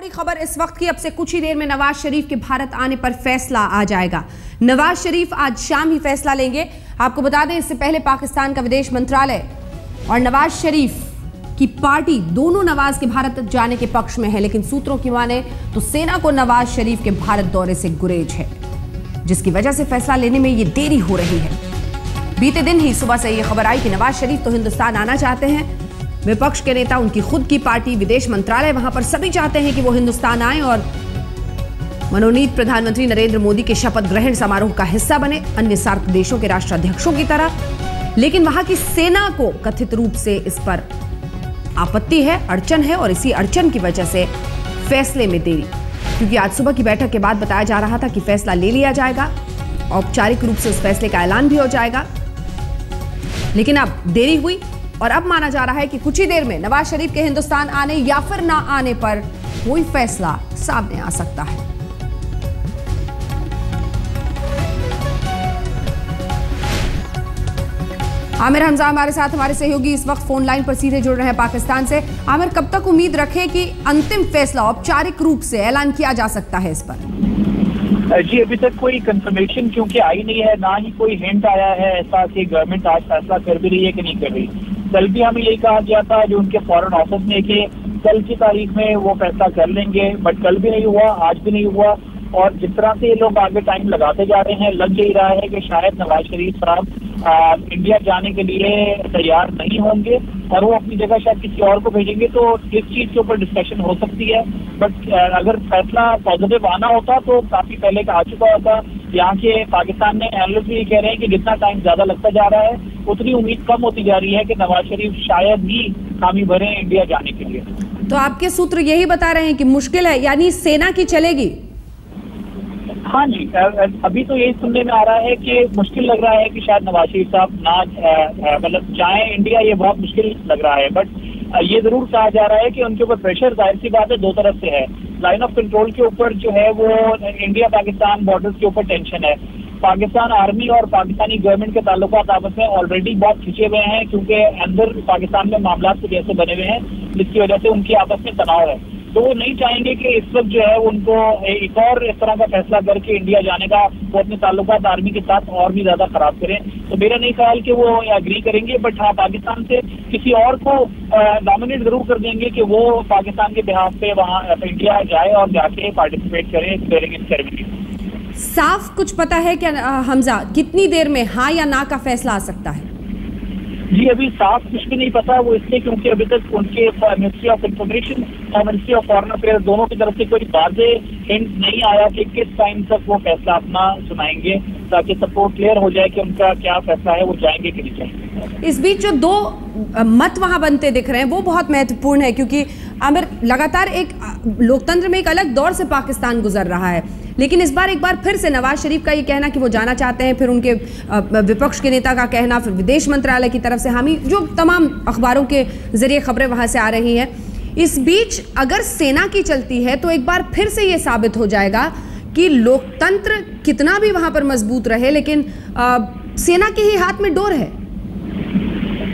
बड़ी खबर इस वक्त की, अब से कुछ ही देर में नवाज शरीफ के भारत आने पर फैसला आ जाएगा। नवाज शरीफ आज शाम ही फैसला लेंगे। आपको बता दें, इससे पहले पाकिस्तान का विदेश मंत्रालय और नवाज शरीफ की पार्टी दोनों नवाज के भारत जाने के पक्ष में है, लेकिन सूत्रों की माने तो सेना को नवाज शरीफ के भारत दौरे से गुरेज है, जिसकी वजह से फैसला लेने में ये देरी हो रही है। बीते दिन ही सुबह से यह खबर आई कि नवाज शरीफ तो हिंदुस्तान आना चाहते हैं। विपक्ष के नेता, उनकी खुद की पार्टी, विदेश मंत्रालय, वहां पर सभी चाहते हैं कि वो हिंदुस्तान आए और मनोनीत प्रधानमंत्री नरेंद्र मोदी के शपथ ग्रहण समारोह का हिस्सा बने, अन्य सार्क देशों के राष्ट्राध्यक्षों की तरह। लेकिन वहां की सेना को कथित रूप से इस पर आपत्ति है, अड़चन है, और इसी अड़चन की वजह से फैसले में देरी, क्योंकि आज सुबह की बैठक के बाद बताया जा रहा था कि फैसला ले लिया जाएगा, औपचारिक रूप से उस फैसले का ऐलान भी हो जाएगा। लेकिन अब देरी हुई और अब माना जा रहा है कि कुछ ही देर में नवाज शरीफ के हिंदुस्तान आने या फिर ना आने पर कोई फैसला सामने आ सकता है। आमिर हमजा हमारे साथ, हमारे सहयोगी इस वक्त फोन लाइन पर सीधे जुड़ रहे हैं पाकिस्तान से। आमिर, कब तक उम्मीद रखें कि अंतिम फैसला औपचारिक रूप से ऐलान किया जा सकता है इस पर? जी, अभी तक कोई कंफर्मेशन क्योंकि आई नहीं है, ना ही कोई हिंट आया है ऐसा कि गवर्नमेंट आज फैसला कर भी रही है कि नहीं कर रही। कल भी हमें यही कहा गया था जो उनके फॉरेन ऑफिस ने कि कल की तारीख में वो फैसला कर लेंगे, बट कल भी नहीं हुआ, आज भी नहीं हुआ। और जिस तरह से ये लोग आगे टाइम लगाते जा रहे हैं, लग यही रहा है कि शायद नवाज शरीफ साहब इंडिया जाने के लिए तैयार नहीं होंगे और वो अपनी जगह शायद किसी और को भेजेंगे। तो इस चीज के ऊपर डिस्कशन हो सकती है, बट अगर फैसला पॉजिटिव आना होता तो काफी पहले का आ चुका होता। यहाँ के पाकिस्तान में एनालिस्ट भी कह रहे हैं कि जितना टाइम ज्यादा लगता जा रहा है उतनी उम्मीद कम होती जा रही है कि नवाज शरीफ शायद ही हामी भरे इंडिया जाने के लिए। तो आपके सूत्र यही बता रहे हैं कि मुश्किल है, यानी सेना की चलेगी? हाँ जी, अभी तो यही सुनने में आ रहा है कि मुश्किल लग रहा है कि शायद नवाज शरीफ साहब ना मतलब जाएं इंडिया, ये बहुत मुश्किल लग रहा है। बट ये जरूर कहा जा रहा है कि उनके ऊपर प्रेशर, जाहिर सी बात है, दो तरफ से है। लाइन ऑफ कंट्रोल के ऊपर जो है वो इंडिया पाकिस्तान बॉर्डर्स के ऊपर टेंशन है। पाकिस्तान आर्मी और पाकिस्तानी गवर्नमेंट के ताल्लुकात आपस में ऑलरेडी बहुत खिंचे हुए हैं, क्योंकि अंदर पाकिस्तान में मामला कुछ ऐसे बने हुए हैं जिसकी वजह से उनकी आपस में तनाव है। तो वो नहीं चाहेंगे कि इस वक्त जो है उनको एक और इस तरह का फैसला करके इंडिया जाने का वो अपने ताल्लुकात आर्मी के साथ और भी ज्यादा खराब करें। तो मेरा नहीं ख्याल कि वो एग्री करेंगे, बट हाँ, पाकिस्तान से किसी और को नॉमिनेट जरूर कर देंगे कि वो पाकिस्तान के बिहाफ पे वहाँ इंडिया जाए और जाके पार्टिसिपेट करे ड्यूरिंग सेरेमनी। साफ कुछ पता है क्या हमजा, कितनी देर में हाँ या ना का फैसला आ सकता है? जी, अभी साफ कुछ भी नहीं पता, वो इसलिए क्योंकि अभी तक उनके मिनिस्ट्री ऑफ इंफॉर्मेशन और मिनिस्ट्री ऑफ फॉरेन अफेयर्स दोनों की तरफ से कोई वाज़ेह हिंट नहीं आया कि किस टाइम तक वो फैसला अपना सुनाएंगे, ताकि सबको क्लियर हो जाए कि उनका क्या फैसला है, वो जाएंगे कि नहीं जाएंगे। इस बीच जो दो मत वहां बनते दिख रहे हैं वो बहुत महत्वपूर्ण है, क्योंकि आमिर लगातार एक लोकतंत्र में एक अलग दौर से पाकिस्तान गुजर रहा है, लेकिन इस बार एक बार फिर से नवाज शरीफ का ये कहना कि वो जाना चाहते हैं, फिर उनके विपक्ष के नेता का कहना, फिर विदेश मंत्रालय की तरफ से हामी, जो तमाम अखबारों के जरिए खबरें वहां से आ रही हैं। इस बीच अगर सेना की चलती है तो एक बार फिर से ये साबित हो जाएगा कि लोकतंत्र कितना भी वहां पर मजबूत रहे, लेकिन सेना के ही हाथ में डोर है।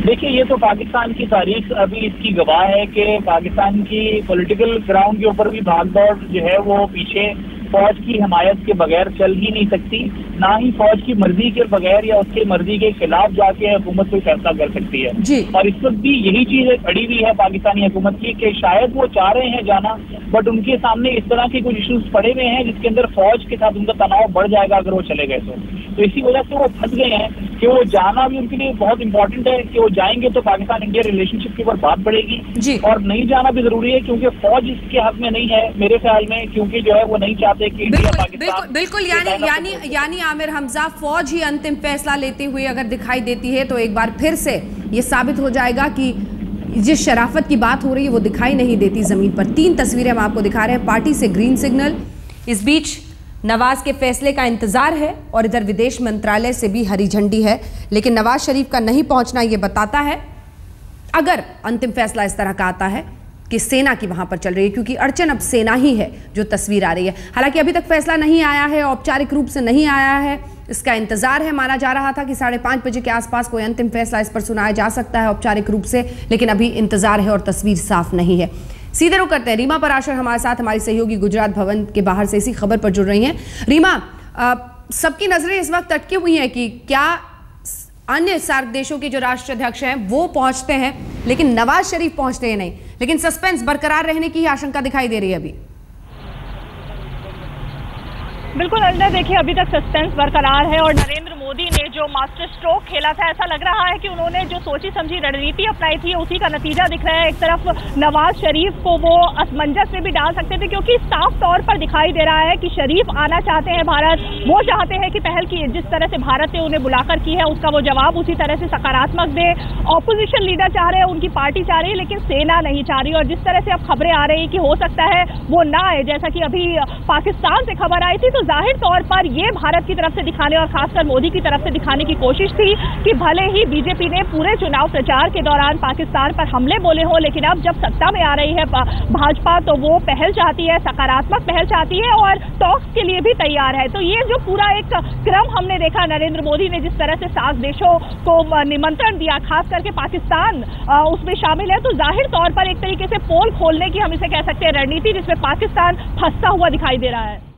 देखिए, ये तो पाकिस्तान की तारीख अभी इसकी गवाह है कि पाकिस्तान की पॉलिटिकल ग्राउंड के ऊपर भी भागदौड़ जो है वो पीछे फौज की हिमायत के बगैर चल ही नहीं सकती, ना ही फौज की मर्जी के बगैर या उसके मर्जी के खिलाफ जाके हुकूमत कोई फैसला कर सकती है। और इस वक्त भी यही चीज अड़ी हुई है पाकिस्तानी हुकूमत की कि शायद वो चाह रहे हैं जाना, बट उनके सामने इस तरह के कुछ इश्यूज पड़े हुए हैं जिसके अंदर फौज के साथ उनका तनाव बढ़ जाएगा अगर वो चले गए तो इसी वजह से वो फंस गए हैं कि वो जाना भी उनके लिए बहुत इंपॉर्टेंट है कि वो जाएंगे तो पाकिस्तान इंडिया रिलेशनशिप के ऊपर बात बढ़ेगी, और नहीं जाना भी जरूरी है क्योंकि फौज इसके हक में नहीं है मेरे ख्याल में, क्योंकि जो है वो नहीं चाहते कि इंडिया पाकिस्तान बिल्कुल यानी आमिर हमजा, फौज ही अंतिम फैसला लेते हुए अगर दिखाई देती है तो एक बार फिर से ये साबित हो जाएगा कि जिस शराफत की बात हो रही है वो दिखाई नहीं देती जमीन पर। 3 तस्वीरें हम आपको दिखा रहे हैं, पार्टी से ग्रीन सिग्नल, इस बीच नवाज के फैसले का इंतजार है और इधर विदेश मंत्रालय से भी हरी झंडी है, लेकिन नवाज शरीफ का नहीं पहुंचना ये बताता है अगर अंतिम फैसला इस तरह का आता है कि सेना की वहां पर चल रही है, क्योंकि अड़चन अब सेना ही है जो तस्वीर आ रही है। हालांकि अभी तक फैसला नहीं आया है, औपचारिक रूप से नहीं आया है, इसका इंतजार है। माना जा रहा था कि 5:30 बजे के आसपास कोई अंतिम फैसला इस पर सुनाया जा सकता है औपचारिक रूप से, लेकिन अभी इंतजार है और तस्वीर साफ नहीं है। सीधे रुख करते हैं, रीमा पराशर हमारे साथ, हमारी सहयोगी गुजरात भवन के बाहर से इसी खबर पर जुड़ रही हैं। रीमा, सबकी नजरें इस वक्त अटकी हुई हैं कि क्या अन्य सार्क देशों के जो राष्ट्राध्यक्ष हैं वो पहुंचते हैं, लेकिन नवाज शरीफ पहुंचते हैं नहीं, लेकिन सस्पेंस बरकरार रहने की आशंका दिखाई दे रही है अभी। बिल्कुल अंदर देखिए, अभी तक सस्पेंस बरकरार है और नरेंद्र मोदी ने जो मास्टर स्ट्रोक खेला था, ऐसा लग रहा है कि उन्होंने जो सोची समझी रणनीति अपनाई थी उसी का नतीजा दिख रहा है। एक तरफ नवाज शरीफ को वो असमंजस में भी डाल सकते थे, क्योंकि साफ तौर पर दिखाई दे रहा है कि शरीफ आना चाहते हैं भारत, वो चाहते हैं कि पहल की जिस तरह से भारत ने उन्हें बुलाकर की है उसका वो जवाब उसी तरह से सकारात्मक दे। ऑपोजिशन लीडर चाह रहे हैं, उनकी पार्टी चाह रही है, लेकिन सेना नहीं चाह रही। और जिस तरह से अब खबरें आ रही है कि हो सकता है वो ना आए, जैसा कि अभी पाकिस्तान से खबर आई थी, तो जाहिर तौर पर ये भारत की तरफ से दिखाने और खासकर मोदी की तरफ से दिखाने की कोशिश थी कि भले ही बीजेपी ने पूरे चुनाव प्रचार के दौरान पाकिस्तान पर हमले बोले हो, लेकिन अब जब सत्ता में आ रही है भाजपा तो वो पहल चाहती है, सकारात्मक पहल चाहती है और टॉक्स के लिए भी तैयार है। तो ये जो पूरा एक क्रम हमने देखा, नरेंद्र मोदी ने जिस तरह से सार्क देशों को निमंत्रण दिया, खास करके पाकिस्तान उसमें शामिल है, तो जाहिर तौर पर एक तरीके से पोल खोलने की हम इसे कह सकते हैं रणनीति, जिसमें पाकिस्तान फंसता हुआ दिखाई दे रहा है।